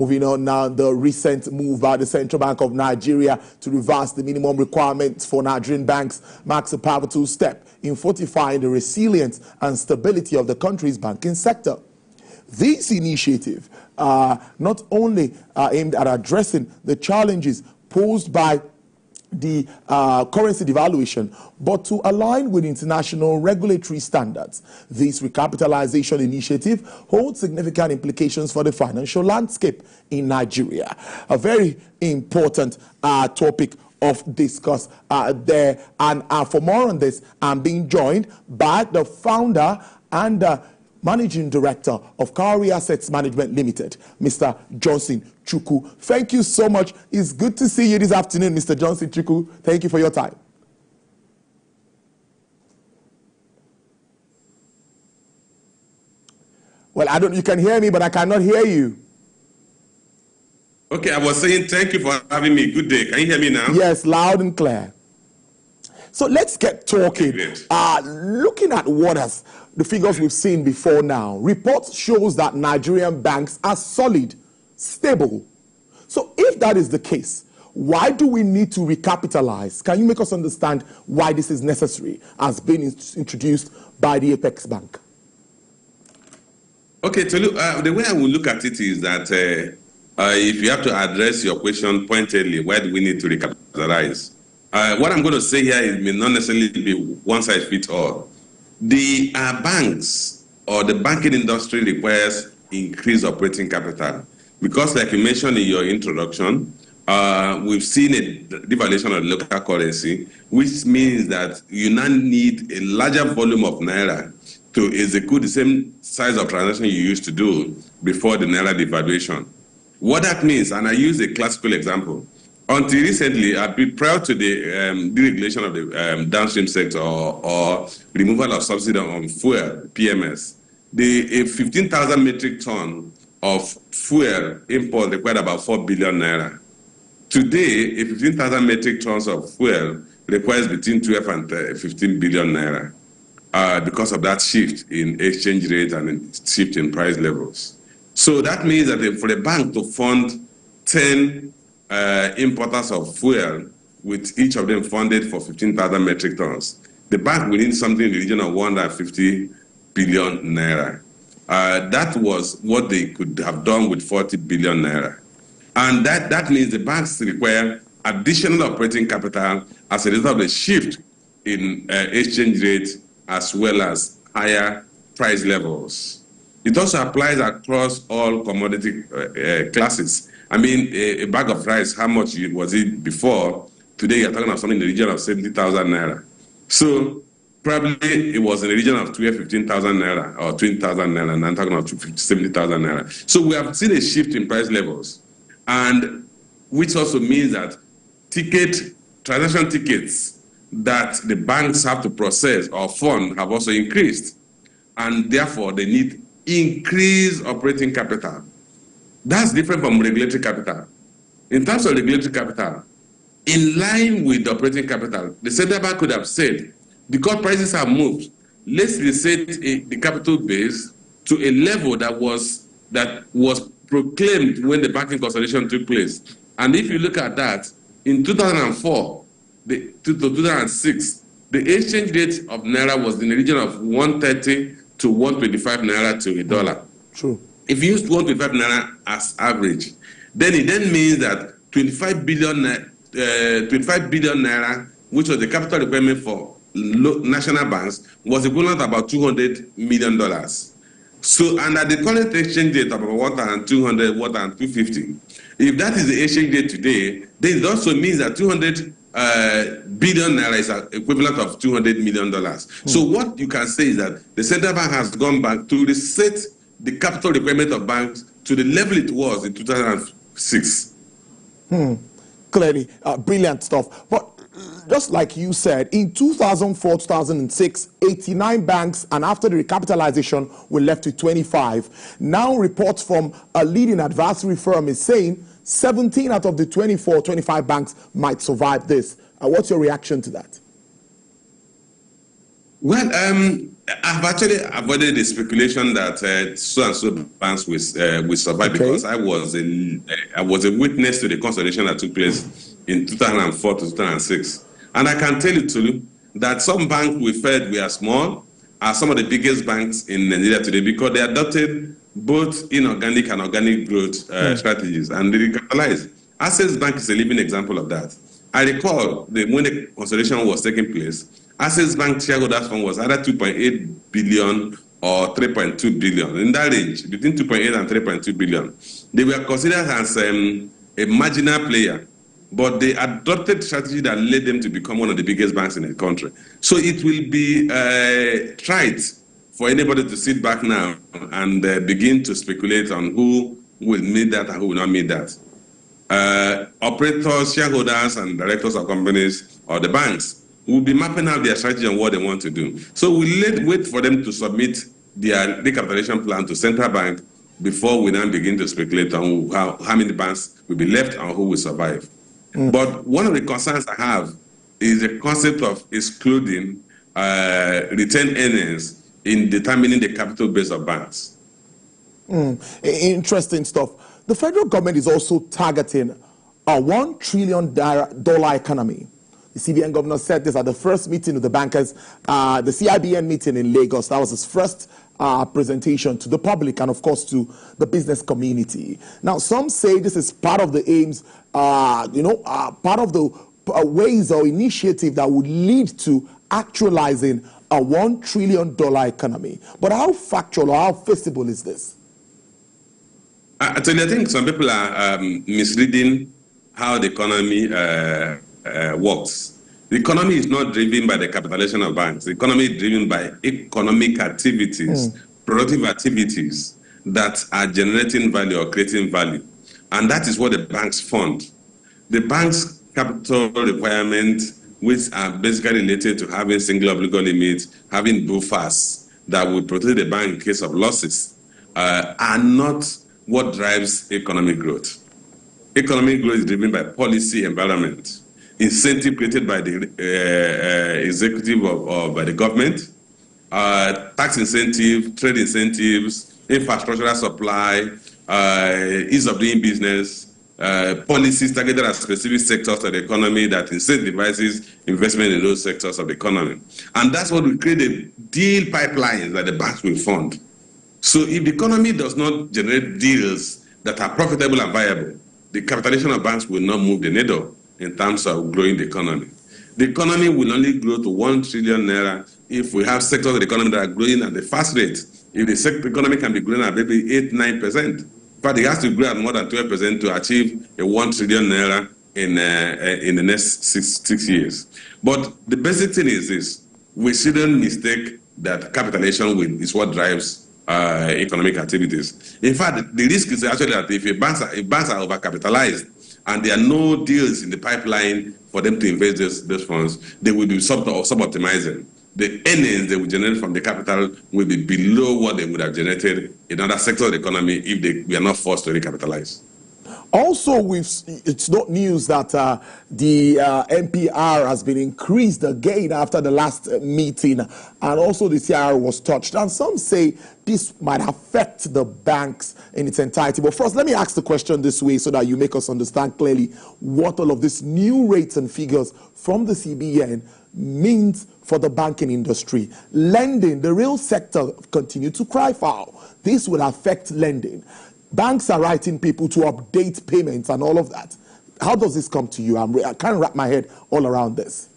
Moving on now, the recent move by the Central Bank of Nigeria to reverse the minimum requirements for Nigerian banks marks a pivotal step in fortifying the resilience and stability of the country's banking sector. This initiative not only aimed at addressing the challenges posed by the currency devaluation, but to align with international regulatory standards. This recapitalization initiative holds significant implications for the financial landscape in Nigeria. A very important topic of discuss there. And for more on this, I'm being joined by the founder and Managing Director of Cowrie Assets Management Limited, Mr. Johnson Chukwu. Thank you so much. It's good to see you this afternoon, Mr. Johnson Chukwu. Thank you for your time. Well, you can hear me, but I cannot hear you. Okay, I was saying thank you for having me. Good day. Can you hear me now? Yes, loud and clear. So let's get talking. Looking at the figures we've seen before now, reports shows that Nigerian banks are solid, stable. So if that is the case, why do we need to recapitalize? Can you make us understand why this is necessary as being introduced by the Apex Bank? Okay, so look, the way I will look at it is that if you have to address your question pointedly, why do we need to recapitalize? What I'm going to say here may not necessarily be one size fits all. The banks or the banking industry requires increased operating capital because, like you mentioned in your introduction, we've seen a devaluation of the local currency, which means that you now need a larger volume of naira to execute the same size of transaction you used to do before the naira devaluation. What that means, and I use a classical example. Until recently, prior to the deregulation of the downstream sector or removal of subsidy on fuel, PMS, a 15,000 metric ton of fuel import required about 4 billion naira. Today, a 15,000 metric tons of fuel requires between 12 and 15 billion naira because of that shift in exchange rate and shift in price levels. So that means that for a bank to fund 10 importers of fuel, with each of them funded for 15,000 metric tons, the bank will need something in the region of 150 billion naira. That was what they could have done with 40 billion naira. And that means the banks require additional operating capital as a result of the shift in exchange rate as well as higher price levels. It also applies across all commodity classes. I mean, a bag of rice, how much was it before? Today, you're talking about something in the region of 70,000 naira. So probably it was in the region of 15,000 naira or 20,000 naira, and I'm talking about 70,000 naira. So we have seen a shift in price levels, and which also means that transaction tickets that the banks have to process or fund have also increased, and therefore they need increased operating capital. That's different from regulatory capital. In terms of regulatory capital, in line with the operating capital, the central bank could have said, because prices have moved, let's reset the capital base to a level that was proclaimed when the banking consolidation took place. And if you look at that, in 2004 to 2006, the exchange rate of naira was in the region of 130 to 125 naira to a dollar. True. If you use 125 naira as average, then it means that 25 billion naira, which was the capital requirement for national banks, was equivalent to about $200 million. So, and at the current exchange rate of about 1,200, 1,250, if that is the exchange rate today, then it also means that 200 billion naira is equivalent of $200 million. So what you can say is that the central bank has gone back to reset the capital requirement of banks to the level it was in 2006. Clearly, brilliant stuff. But just like you said, in 2004, 2006, 89 banks, and after the recapitalization, we're left with 25. Now reports from a leading advisory firm is saying 17 out of the 25 banks might survive this. What's your reaction to that? Well, I've actually avoided the speculation that so and so banks will survive, because I was a witness to the consolidation that took place in 2004 to 2006, and I can tell you too that some banks we felt were small are some of the biggest banks in Nigeria today, because they adopted both inorganic and organic growth strategies, and they recapitalized. Access Bank is a living example of that. I recall when the consolidation was taking place, Access Bank shareholders fund was either 2.8 billion or 3.2 billion. In that range, between 2.8 and 3.2 billion. They were considered as a marginal player, but they adopted strategy that led them to become one of the biggest banks in the country. So it will be trite for anybody to sit back now and begin to speculate on who will meet that and who will not meet that. Operators, shareholders, and directors of companies or the banks will be mapping out their strategy on what they want to do. So we'll wait for them to submit their recapitalization plan to central bank before we then begin to speculate on how many banks will be left and who will survive. But one of the concerns I have is the concept of excluding retained earnings in determining the capital base of banks. Interesting stuff. The federal government is also targeting a $1 trillion economy. The CBN governor said this at the first meeting of the bankers, the CIBN meeting in Lagos. That was his first presentation to the public and, of course, to the business community. Now, some say this is part of the aims, part of the ways or initiative that would lead to actualizing a $1 trillion economy. But how factual or how feasible is this? Actually, I think some people are misreading how the economy works. The economy is not driven by the capitalization of banks. The economy is driven by economic activities, productive activities that are generating value or creating value. And that is what the banks fund. The bank's capital requirements, which are basically related to having single obligor limits, having buffers that will protect the bank in case of losses, are not what drives economic growth. Economic growth is driven by policy environment, incentive created by the executive or by the government, tax incentive, trade incentives, infrastructural supply, ease of doing business, policies targeted at specific sectors of the economy that incentivizes investment in those sectors of the economy. And that's what will create a deal pipelines that the banks will fund. So if the economy does not generate deals that are profitable and viable, the capitalization of banks will not move the needle in terms of growing the economy. The economy will only grow to 1 trillion naira if we have sectors of the economy that are growing at a fast rate. If the economy can be growing at maybe 8-9%, but it has to grow at more than 12% to achieve a 1 trillion naira in the next six years. But the basic thing is this: we shouldn't mistake that capitalization is what drives economic activities. In fact, the risk is actually that if banks are overcapitalized and there are no deals in the pipeline for them to invest those funds, they will be sub-optimizing. The earnings they will generate from the capital will be below what they would have generated in other sectors of the economy if they were not forced to recapitalize. Also, it's not news that the MPR has been increased again after the last meeting, and also the CIR was touched. And some say this might affect the banks in its entirety. But first, let me ask the question this way so that you make us understand clearly what all of these new rates and figures from the CBN means for the banking industry. Lending, the real sector, continue to cry foul. This will affect lending. Banks are writing people to update payments and all of that. How does this come to you? I can't wrap my head all around this.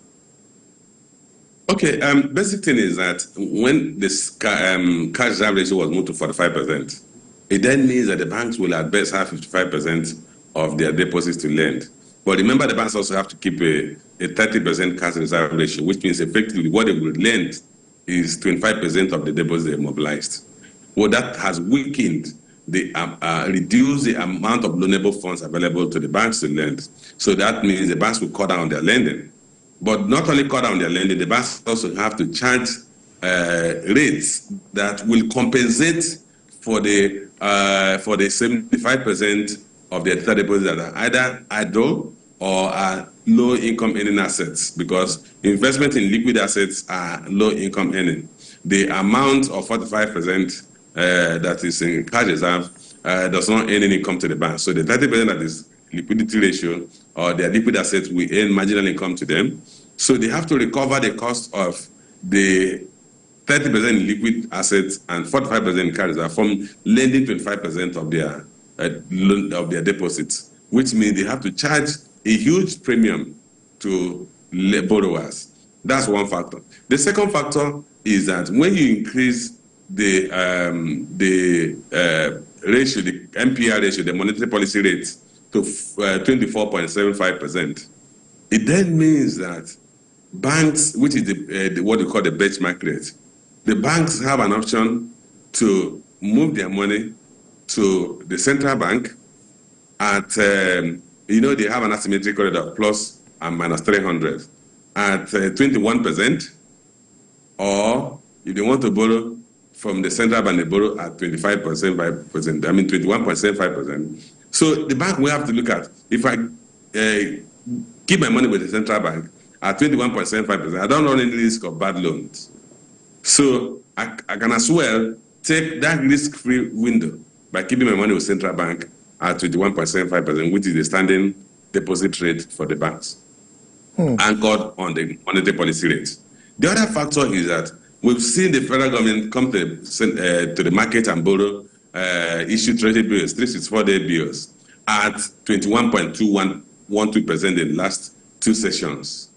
Okay, basic thing is that when this cash reserve ratio was moved to 45%, it then means that the banks will at best have 55% of their deposits to lend. But remember, the banks also have to keep a 30% cash reserve ratio, which means effectively what they will lend is 25% of the deposits they mobilized. Well, that has weakened reduce the amount of loanable funds available to the banks to lend. So that means the banks will cut down their lending. But not only cut down their lending, the banks also have to charge rates that will compensate for the 75% of their deposits that are either idle or are low income earning assets, because investment in liquid assets are low income earning. The amount of 45% that is in cash reserve does not earn any income to the bank. So the 30% that is liquidity ratio or their liquid assets will earn marginal income to them. So they have to recover the cost of the 30% in liquid assets and 45% in cash reserve from lending 25% of their deposits, which means they have to charge a huge premium to borrowers. That's one factor. The second factor is that when you increase the ratio, the MPR ratio, the monetary policy rate, to 24.75%, it then means that banks, which is what we call the benchmark rate, the banks have an option to move their money to the central bank at, they have an asymmetric corridor of plus and minus 300 at 21%, or if they want to borrow from the central bank, they borrow at 21.75%. So the bank will have to look at, if I keep my money with the central bank at 21.75%, I don't run any risk of bad loans. So I can as well take that risk-free window by keeping my money with central bank at 21.75%, which is the standing deposit rate for the banks, anchored on the monetary policy rate. The other factor is that we've seen the federal government come to the market and borrow, issue treasury bills, 364-day bills, at 21.212% in the last 2 sessions.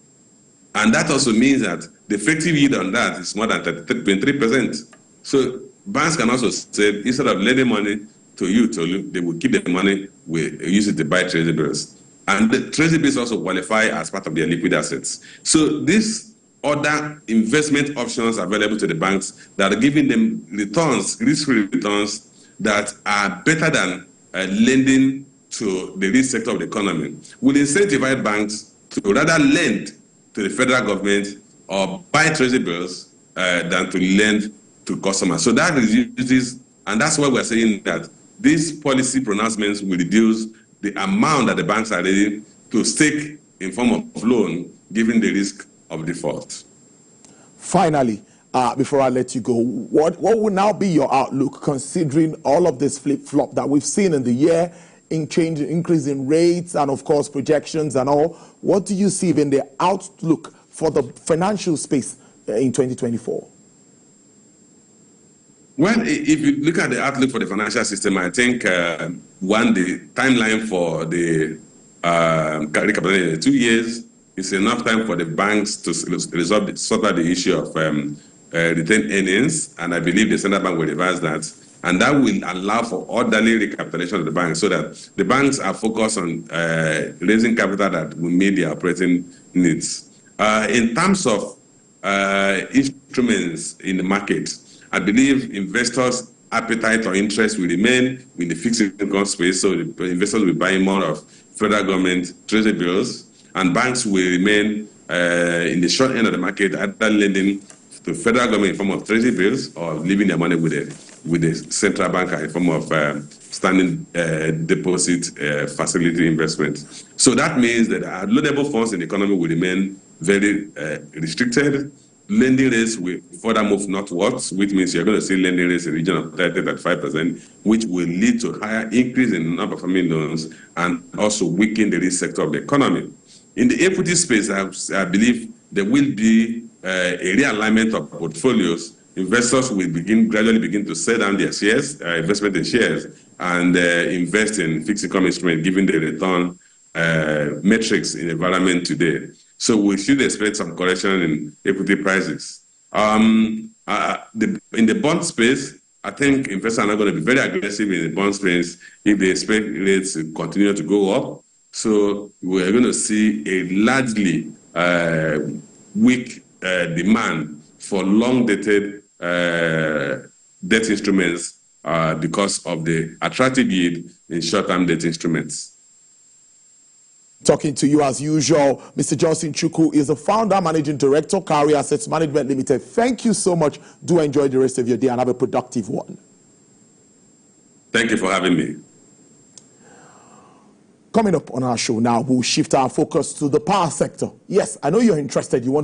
And that also means that the effective yield on that is more than 33%. So banks can also say, instead of lending money to you, they will keep the money, use it to buy treasury bills. And the treasury bills also qualify as part of their liquid assets. So these other investment options available to the banks that are giving them returns, risk-free returns, that are better than lending to the risk sector of the economy, will incentivize banks to rather lend to the federal government or buy treasury bills than to lend to customers. So that reduces, and that's why we're saying that these policy pronouncements will reduce the amount that the banks are ready to stake in form of loan, given the risk of default. Finally, before I let you go, what will now be your outlook, considering all of this flip-flop that we've seen in the year, increase in rates and, of course, projections and all? What do you see in the outlook for the financial space in 2024? Well, if you look at the outlook for the financial system, I think, the timeline for the recapitalization in 2 years is enough time for the banks to sort out the issue of retained earnings, and I believe the central bank will revise that. And that will allow for orderly recapitalization of the banks, so that the banks are focused on raising capital that will meet their operating needs. In terms of instruments in the market, I believe investors' appetite or interest will remain in the fixed income space, so the investors will be buying more of federal government treasury bills, and banks will remain in the short end of the market, either lending to federal government in form of treasury bills or leaving their money with the central bank in form of standing deposit facility investment. So that means that our loanable funds in the economy will remain very restricted. Lending rates will further move northwards, which means you're going to see lending rates in the region of 30-35%, which will lead to higher increase in non-performing loans and also weaken the risk sector of the economy. In the equity space, I believe there will be a realignment of portfolios. Investors will gradually begin to sell down their shares, investment in shares, and invest in fixed income instruments, given the return metrics in the environment today. So we should expect some correction in equity prices. In the bond space, I think investors are not going to be very aggressive in the bond space if they expect rates to continue to go up. So we're going to see a largely weak demand for long-dated debt instruments because of the attractive yield in short-term debt instruments. Talking to you as usual, Mr. Johnson Chukwu is the founder, managing director, Carry Assets Management Limited. Thank you so much. Do enjoy the rest of your day and have a productive one. Thank you for having me. Coming up on our show now, we'll shift our focus to the power sector. Yes, I know you're interested. You want